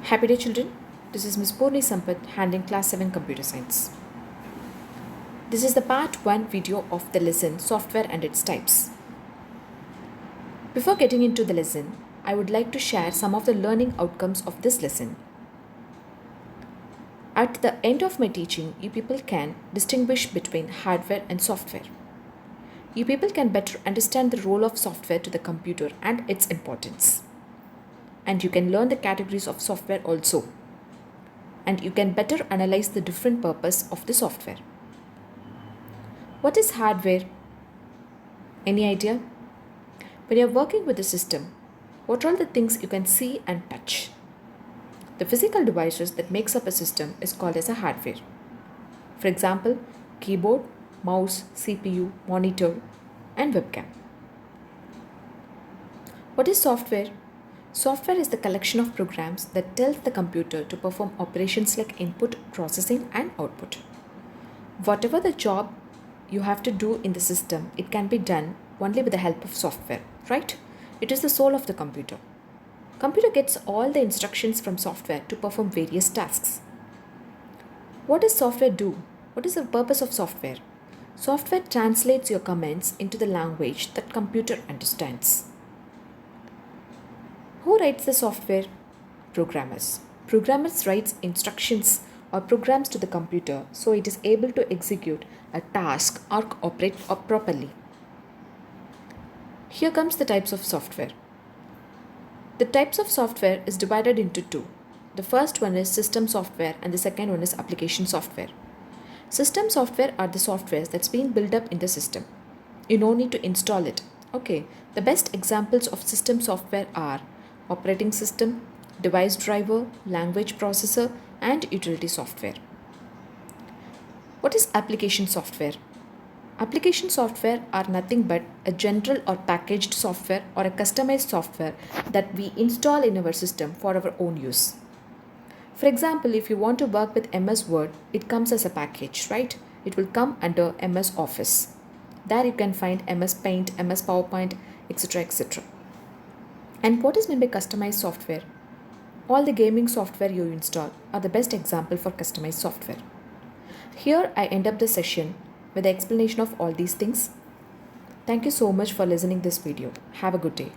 Happy day, children. This is Ms. Purni Sampath handling Class 7 Computer Science. This is the part 1 video of the lesson Software and its Types. Before getting into the lesson, I would like to share some of the learning outcomes of this lesson. At the end of my teaching, you people can distinguish between hardware and software. You people can better understand the role of software to the computer and its importance. And you can learn the categories of software also. And you can better analyze the different purpose of the software. What is hardware? Any idea? When you are working with the system, what are all the things you can see and touch? The physical devices that makes up a system is called as a hardware. For example, keyboard, mouse, CPU, monitor, and webcam. What is software? Software is the collection of programs that tells the computer to perform operations like input, processing, and output. Whatever the job you have to do in the system, it can be done only with the help of software, right? It is the soul of the computer. Computer gets all the instructions from software to perform various tasks. What does software do? What is the purpose of software? Software translates your commands into the language that computer understands. Who writes the software? Programmers. Programmers write instructions or programs to the computer so it is able to execute a task or operate properly. Here comes the types of software. The types of software is divided into two. The first one is system software and the second one is application software. System software are the softwares that's been built up in the system. You no need to install it. Okay, the best examples of system software are operating system, device driver, language processor, and utility software. What is application software? Application software are nothing but a general or packaged software or a customized software that we install in our system for our own use. For example, if you want to work with MS Word, it comes as a package, right? It will come under MS Office. There you can find MS Paint, MS PowerPoint, etc. etc. And what is meant by customized software? All the gaming software you install are the best example for customized software. Here I end up the session with the explanation of all these things. Thank you so much for listening this video. Have a good day.